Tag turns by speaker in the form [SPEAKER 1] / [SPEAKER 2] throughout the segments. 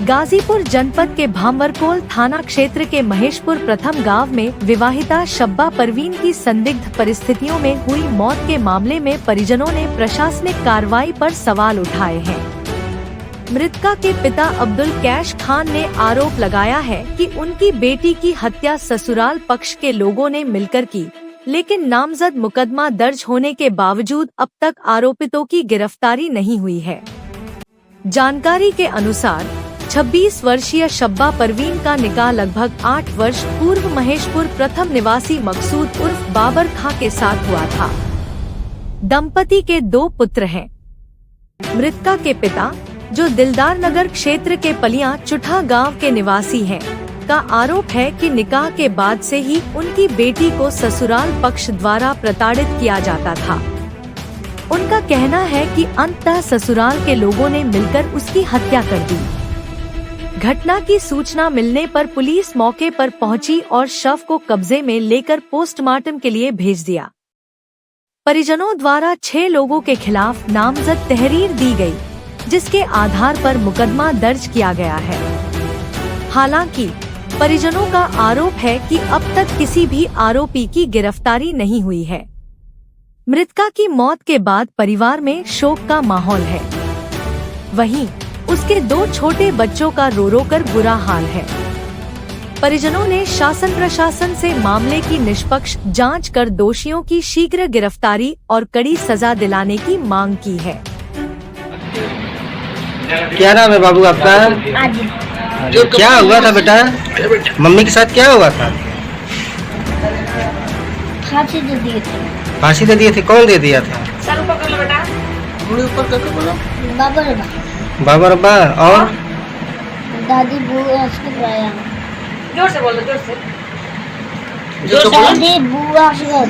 [SPEAKER 1] गाजीपुर जनपद के भांवरकोल थाना क्षेत्र के महेशपुर प्रथम गांव में विवाहिता शब्बा परवीन की संदिग्ध परिस्थितियों में हुई मौत के मामले में परिजनों ने प्रशासनिक कार्रवाई पर सवाल उठाए हैं। मृतका के पिता अब्दुल कैश खान ने आरोप लगाया है कि उनकी बेटी की हत्या ससुराल पक्ष के लोगों ने मिलकर की, लेकिन नामजद मुकदमा दर्ज होने के बावजूद अब तक आरोपितों की गिरफ्तारी नहीं हुई है। जानकारी के अनुसार 26 वर्षीय शब्बा परवीन का निकाह लगभग 8 वर्ष पूर्व महेशपुर प्रथम निवासी मकसूद उर्फ बाबर खां के साथ हुआ था। दंपति के 2 पुत्र हैं। मृतका के पिता, जो दिलदार नगर क्षेत्र के पलियां चुठा गांव के निवासी हैं, का आरोप है कि निकाह के बाद से ही उनकी बेटी को ससुराल पक्ष द्वारा प्रताड़ित किया जाता था। उनका कहना है कि अंततः ससुराल के लोगों ने मिलकर उसकी हत्या कर दी। घटना की सूचना मिलने पर पुलिस मौके पर पहुंची और शव को कब्जे में लेकर पोस्टमार्टम के लिए भेज दिया। परिजनों द्वारा 6 लोगों के खिलाफ नामजद तहरीर दी गई, जिसके आधार पर मुकदमा दर्ज किया गया है। हालांकि परिजनों का आरोप है कि अब तक किसी भी आरोपी की गिरफ्तारी नहीं हुई है। मृतका की मौत के बाद परिवार में शोक का माहौल है। वहीं उसके 2 छोटे बच्चों का रो रो कर बुरा हाल है। परिजनों ने शासन प्रशासन से मामले की निष्पक्ष जांच कर दोषियों की शीघ्र गिरफ्तारी और कड़ी सजा दिलाने की मांग की है।
[SPEAKER 2] क्या नाम है बाबू आपका? क्या हुआ था बेटा? मम्मी के साथ क्या हुआ था?
[SPEAKER 3] फांसी दे दिए थे।
[SPEAKER 2] फांसी दे दिए थे? कौन दे दिया था?
[SPEAKER 3] सर ऊपर कर लो बेटा। ऊपर करके बोलो। बाबर बा।
[SPEAKER 2] बाबर बा और
[SPEAKER 3] दादी बुआ उसको बुलाया।
[SPEAKER 4] जोर से बोलो, जोर से।
[SPEAKER 3] दादी बुआ से।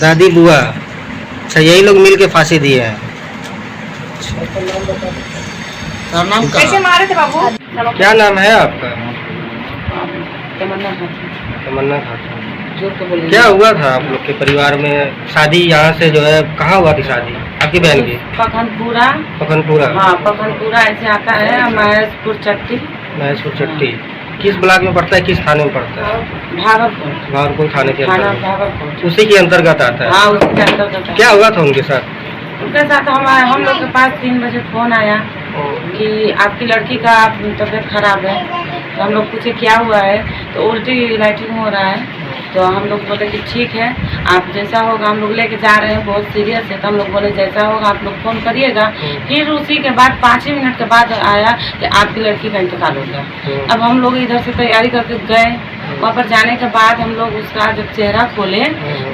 [SPEAKER 2] दादी बुआ। अच्छा, यही लोग मिल के फांसी दिए हैं।
[SPEAKER 4] कैसे मारे थे बाबू?
[SPEAKER 2] क्या नाम है आपका?
[SPEAKER 4] तमन्ना
[SPEAKER 2] खातून। क्या हुआ था आप लोग के परिवार में? शादी यहाँ से जो है कहाँ हुआ थी शादी आपकी बहन की?
[SPEAKER 4] पखनपुरा। हाँ, पखनपुरा ऐसे आता है। महेशपुर चट्टी।
[SPEAKER 2] किस ब्लॉक में पड़ता है, किस थाने में पड़ता है? भागलपुर थाने के अंतर्गत। उसी के अंतर्गत आता है।
[SPEAKER 4] हाँ, उसी के अंतर्गत।
[SPEAKER 2] क्या हुआ था उनके साथ?
[SPEAKER 4] उनके साथ हम लोग के पास 3 बजे फोन आया कि आपकी लड़की का तबीयत खराब है। तो हम लोग पूछे क्या हुआ है, तो उल्टी लैट्रिन हो रहा है। तो हम लोग बोले कि ठीक है, आप जैसा होगा, हम लोग लेके जा रहे हैं, बहुत सीरियस है। तो हम लोग बोले जैसा होगा आप लोग फोन करिएगा। फिर उसी के बाद 5 ही मिनट के बाद आया कि आपकी लड़की का इंतकाल हो गया। अब हम लोग इधर से तैयारी करके गए। वहाँ पर जाने के बाद हम लोग उसका जब चेहरा खोले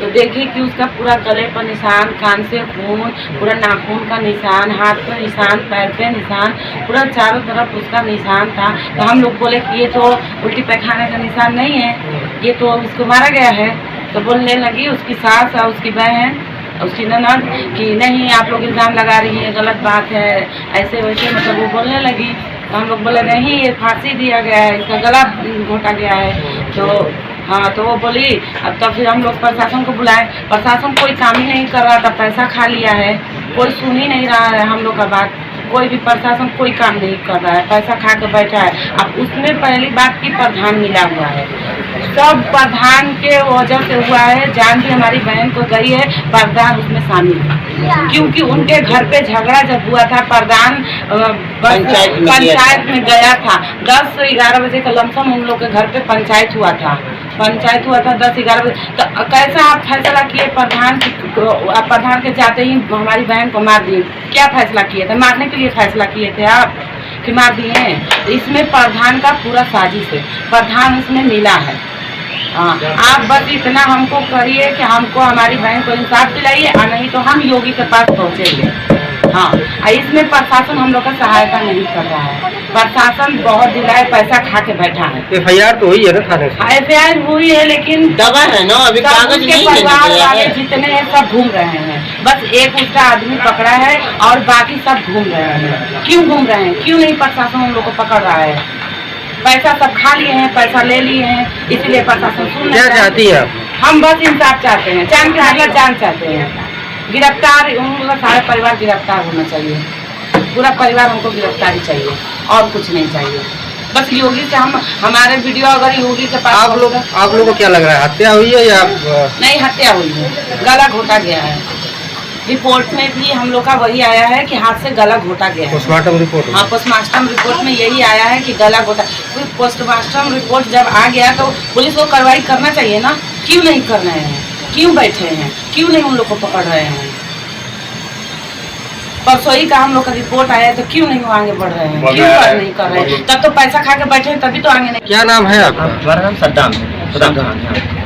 [SPEAKER 4] तो देखे कि उसका पूरा गले पर निशान, कान से खून, पूरा नाखून का निशान, हाथ पे निशान, पैर पे निशान, पूरा चारों तरफ उसका निशान था। तो हम लोग बोले कि ये तो उल्टी पैखाने का निशान नहीं है, ये तो इसको मारा गया है। तो बोलने लगी उसकी सास और उसकी बहन, उसकी ननद कि नहीं आप लोग इल्ज़ाम लगा रही है, गलत बात है, ऐसे वैसे, मतलब वो बोलने लगी। तो हम लोग बोले नहीं, ये फांसी दिया गया है, इसका गला घोटा गया है। तो हाँ, तो वो बोली। अब तो फिर हम लोग प्रशासन को बुलाए। प्रशासन कोई काम ही नहीं कर रहा था, पैसा खा लिया है, कोई सुन ही नहीं रहा है हम लोग का बात। कोई भी प्रशासन कोई काम नहीं कर रहा है, पैसा खा कर बैठा है। अब उसमें पहली बात की प्रधान मिला हुआ है, सब प्रधान के वजह से हुआ है। जान भी हमारी बहन को गई है, प्रधान उसमें शामिल है, क्योंकि उनके घर पे झगड़ा जब हुआ था, प्रधान पंचायत में गया था। 10 से 11 बजे का लमसम उन लोग के घर पे पंचायत हुआ था 10-11 बजे। तो कैसा आप फैसला किए? प्रधान के जाते ही हमारी बहन को मार दिए। क्या फैसला किए थे? मारने के लिए फैसला किए थे आप कि मार दिए? इसमें प्रधान का पूरा साजिश है, प्रधान इसमें मिला है। हाँ, आप बस इतना हमको करिए कि हमको हमारी बहन को इंसाफ दिलाइए, और नहीं तो हम योगी के पास पहुँचेंगे। हाँ, इसमें प्रशासन हम लोग का सहायता नहीं कर रहा है। प्रशासन बहुत दिलाए, पैसा खा के बैठा है।
[SPEAKER 2] FIR तो हुई है ना थाने से?
[SPEAKER 4] FIR हुई है, लेकिन
[SPEAKER 5] दबा है ना, अभी कागज नहीं
[SPEAKER 4] परिवार वाले जितने हैं सब घूम रहे हैं। बस एक उसका आदमी पकड़ा है और बाकी सब घूम रहे हैं। क्यों घूम रहे हैं? क्यों नहीं प्रशासन हम लोग को पकड़ रहा है? पैसा सब खा लिए हैं, पैसा ले लिए हैं, इसलिए प्रशासन सुन
[SPEAKER 2] क्या चाहती है आप?
[SPEAKER 4] हम बस इंसाफ चाहते हैं, जान के मतलब जान चाहते हैं। गिरफ्तार, उन लोग का सारा परिवार गिरफ्तार होना चाहिए। पूरा परिवार हमको गिरफ्तारी चाहिए और कुछ नहीं चाहिए। बस योगी से हम हमारे वीडियो अगर योगी के पास
[SPEAKER 2] आप लोगों को क्या लग रहा है, हत्या हुई है या
[SPEAKER 4] नहीं? हत्या हुई है, गला घोटा गया है। रिपोर्ट में भी हम लोग का वही आया है कि हाथ से गला घोटा गया है।
[SPEAKER 2] Postmortem report?
[SPEAKER 4] हाँ, पोस्टमार्टम रिपोर्ट में यही आया है कि गला घोटा। पोस्टमार्टम रिपोर्ट जब आ गया तो पुलिस को कार्रवाई करना चाहिए ना, क्यों नहीं कर रहे हैं? क्यों बैठे हैं? क्यों नहीं उन लोग को पकड़ रहे हैं? परसों ही का हम लोग का रिपोर्ट आया तो क्यों नहीं वो आगे बढ़ रहे हैं? क्यों नहीं कर रहे हैं? तब तो पैसा खा के बैठे हैं, तभी तो आगे नहीं।
[SPEAKER 2] क्या नाम है आपका?
[SPEAKER 5] हमारा नाम सद्दाम है। सद्दाम खान।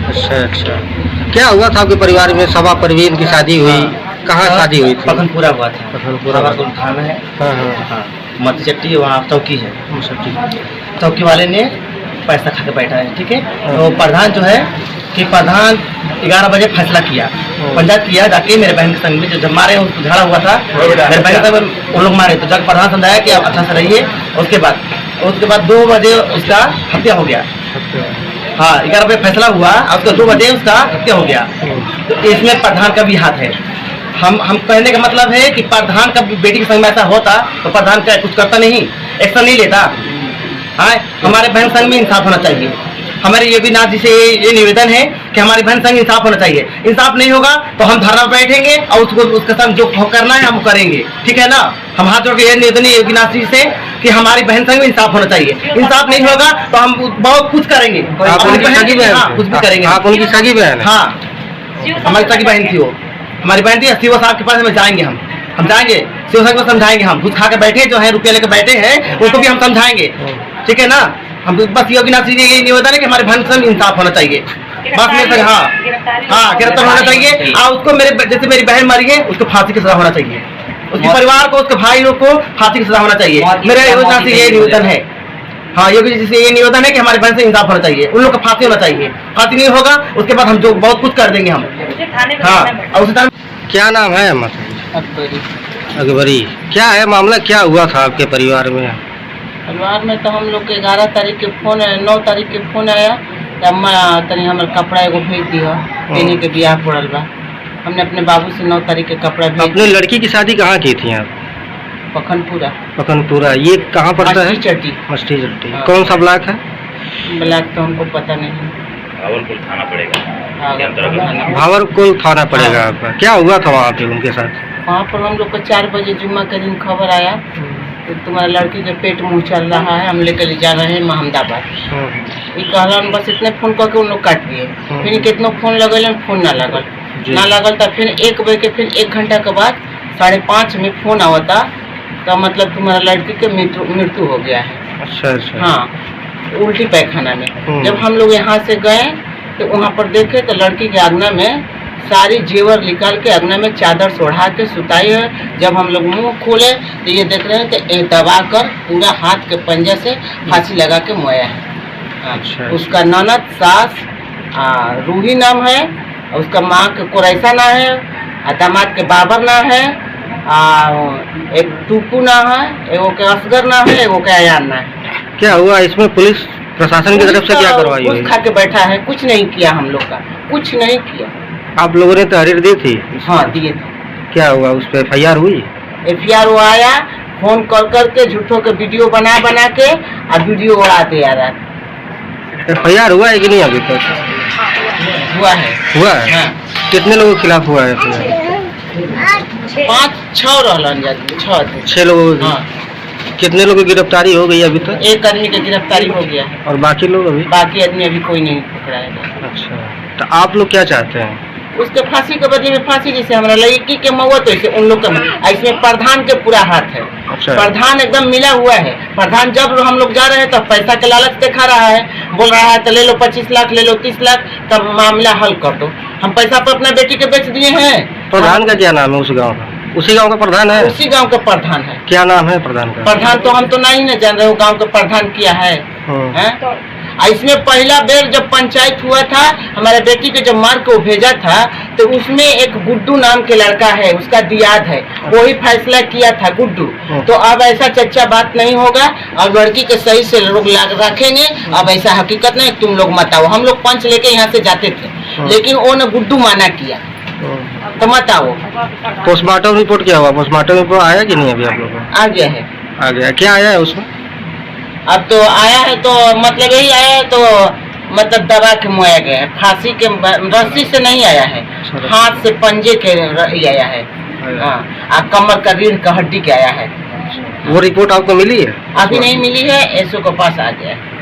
[SPEAKER 2] अच्छा, क्या हुआ था आपके परिवार में? शब्बा परवीन की शादी हुई, कहाँ शादी हुई थी?
[SPEAKER 5] पखनपुरा हुआ था।
[SPEAKER 2] पखनपुरा
[SPEAKER 5] थाना है।
[SPEAKER 2] हाँ।
[SPEAKER 5] मतीचट्टी वहाँ चौकी है। चौकी वाले ने पैसा खा के बैठा है, ठीक है। तो प्रधान जो है कि प्रधान 11 बजे फैसला किया, पंचायत किया जाके मेरे बहन के संग में जब मारे उसको झगड़ा हुआ था, मेरे बहन के संग वो लोग मारे तो जब प्रधान समझाया कि आप अच्छा से रहिए। उसके बाद 2 बजे उसका हत्या हो गया। हाँ, 11 बजे फैसला हुआ और उसका 2 बजे उसका हत्या हो गया। तो इसमें प्रधान का भी हाथ है। हम कहने का मतलब है कि प्रधान का बेटी के संग में ऐसा होता तो प्रधान का कुछ करता नहीं, एक्शन नहीं लेता। हाँ, हमारे बहन संग में इंसाफ होना चाहिए। हमारे योगीनाथ जी से ये निवेदन है कि हमारी बहन संग इंसाफ होना चाहिए। इंसाफ नहीं होगा तो हम धरना बैठेंगे और उसके संग जो करना है हम करेंगे, ठीक है ना। हम हाथ जोड़ के ये निवेदन है योगीनाथ जी से कि हमारी बहन संग इंसाफ होना चाहिए। इंसाफ नहीं होगा तो हम बहुत कुछ करेंगे।
[SPEAKER 2] आप उनकी सगी बहन?
[SPEAKER 5] हाँ, कुछ भी करेंगे।
[SPEAKER 2] आप उनकी सगी बहन?
[SPEAKER 5] हाँ, हमारी सगी बहन थी वो। हमारी बहन थी। सीओ साहब के पास में जाएंगे हम जाएंगे, सीओ साहब को समझाएंगे। हम घुस खा के बैठे जो है, रुपये लेके बैठे हैं, उनको भी हम समझाएंगे, ठीक है ना। हम बस योगीनाथ जी ये निवेदन है कि हमारे बहन से इंसाफ होना चाहिए। बस मेरे संग हाँ गिरफ्तार होना चाहिए। और उसको जैसे मेरी बहन मरी है उसको फांसी की सजा होना चाहिए। उसके परिवार को, उसके भाई लोग को फांसी की सजा होना चाहिए। मेरे योगीनाथ से ये निवेदन है। हाँ, योगी जी से ये निवेदन है कि हमारे बहन से इंसाफ होना चाहिए। उन लोग को फांसी होना चाहिए। फांसी नहीं होगा उसके बाद हम जो बहुत कुछ कर देंगे हम। हाँ, और उसी टाइम
[SPEAKER 2] क्या नाम है? अकबरी। क्या है मामला, क्या हुआ था आपके परिवार में?
[SPEAKER 3] परिवार में तो हम लोग के 11 तारीख के फोन, 9 तारीख के फोन आया तो अम्मा तनी हमारे कपड़ा एगो भेज दिया, तेनी के बियाह पड़ल बा। हमने अपने बाबू से 9 तारीख के कपड़ा भेज।
[SPEAKER 2] अपने लड़की की शादी कहाँ की थी आप? पखनपुरा। ये कहाँ पड़ता है? मस्ती चट्टी।
[SPEAKER 3] हाँ।
[SPEAKER 2] कौन सा ब्लॉक है?
[SPEAKER 3] ब्लॉक तो हमको पता नहीं।
[SPEAKER 5] भावलपुर थाना पड़ेगा।
[SPEAKER 2] भावलपुर थाना पड़ेगा आपका। क्या हुआ था वहाँ पे उनके साथ?
[SPEAKER 3] वहाँ पर हम लोग को 4 बजे जुम्मा के दिन खबर आया तो तुम्हारा लड़की के पेट मुँह चल रहा है, हम लेकर जा रहे हैं महमदाबाद। ये कहलन, बस इतने फोन करके उन लोग काट दिए। फिर कितनों फोन लगल, फोन ना लगल तो फिर 1 बजे के फिर 1 घंटा के बाद 5:30 में फोन आवा था तो मतलब तुम्हारा लड़की के मृत्यु हो गया है।
[SPEAKER 2] अच्छा।
[SPEAKER 3] हाँ, उल्टी पैखाना में। जब हम लोग यहाँ से गए तो वहाँ पर देखे तो लड़की के आंगना में सारी जेवर निकाल के अगना में चादर सोढ़ा के सुताई है। जब हम लोग मुंह खोले तो ये देख रहे हैं कि दबा कर पूरा हाथ के पंजे से फांसी लगा के मोया है।
[SPEAKER 2] अच्छा।
[SPEAKER 3] उसका ननद सास रूही नाम है, उसका माँ के कुरैसा नाम है, दामाद के बाबर नाम है, एक टूपू नाम है, एगो के असगर नाम है, एगो के अयान नाम है।
[SPEAKER 2] क्या हुआ इसमें? पुलिस प्रशासन की तरफ से क्या कार्रवाई हुई?
[SPEAKER 3] खा के बैठा है, कुछ नहीं किया हम लोग का, कुछ नहीं किया।
[SPEAKER 2] आप लोगों ने तहरीर दी थी?
[SPEAKER 3] हाँ, दिए थे।
[SPEAKER 2] क्या हुआ उस पर? FIR हुई?
[SPEAKER 3] FIR वो आया, फोन कॉल करके झूठों के वीडियो बना के और वीडियो उड़ाते आ रहा।
[SPEAKER 2] FIR हुआ है कि नहीं अभी तक?
[SPEAKER 3] हुआ है।
[SPEAKER 2] हाँ। कितने लोगों के खिलाफ हुआ है?
[SPEAKER 3] 5-6 रहलन जाती,
[SPEAKER 2] 6 लोगों की।
[SPEAKER 3] हाँ।
[SPEAKER 2] कितने लोगों की गिरफ्तारी हो गई अभी तक?
[SPEAKER 3] 1 आदमी की गिरफ्तारी हो गया है
[SPEAKER 2] और बाकी लोग अभी?
[SPEAKER 3] बाकी आदमी अभी कोई नहीं पकड़ाया गया।
[SPEAKER 2] अच्छा, तो आप लोग क्या चाहते हैं?
[SPEAKER 3] उसके फांसी के बदले में फांसी, जैसे हमारा लड़की के मौत वैसे उन लोग का। इसमें प्रधान के पूरा हाथ है।
[SPEAKER 2] अच्छा।
[SPEAKER 3] प्रधान एकदम मिला हुआ है। प्रधान जब हम लोग जा रहे हैं तो पैसा के लालच दिखा रहा है, बोल रहा है तो ले लो 25 लाख, ले लो 30 लाख, तब मामला हल कर दो। हम पैसा पर अपना बेटी के बेच दिए हैं।
[SPEAKER 2] प्रधान का क्या नाम है उस गाँव का? उसी गांव का प्रधान है?
[SPEAKER 3] उसी गांव का प्रधान है।
[SPEAKER 2] क्या नाम है प्रधान का?
[SPEAKER 3] प्रधान तो हम तो नहीं ना जान रहे हो गांव का प्रधान किया है। इसमें पहला बेर जब पंचायत हुआ था, हमारे बेटी के जब मार को भेजा था तो उसमें एक गुड्डू नाम के लड़का है, उसका दियाद है, वही फैसला किया था गुड्डू। तो अब ऐसा चच्चा बात नहीं होगा और लड़की के सही से लोग रखेंगे। अब ऐसा हकीकत नहीं, तुम लोग मत आओ। हम लोग पंच लेके यहाँ से जाते थे, लेकिन वो ने गुड्डू माना किया। तो मत आओ।
[SPEAKER 2] पोस्टमार्टम रिपोर्ट क्या हुआ? पोस्टमार्टम रिपोर्ट आया कि नहीं अभी आप लोगों को?
[SPEAKER 3] आ गया है।
[SPEAKER 2] आ गया, क्या आया है उसमें?
[SPEAKER 3] अब तो आया है तो मतलब यही आया है तो मतलब दबा के मोया गया है, फांसी के रस्सी से नहीं आया है, हाथ से पंजे के आया है। हाँ, कमर का रीढ़ का हड्डी के आया है।
[SPEAKER 2] वो रिपोर्ट आपको मिली है?
[SPEAKER 3] अभी नहीं मिली है, एसओ के पास आ गया है।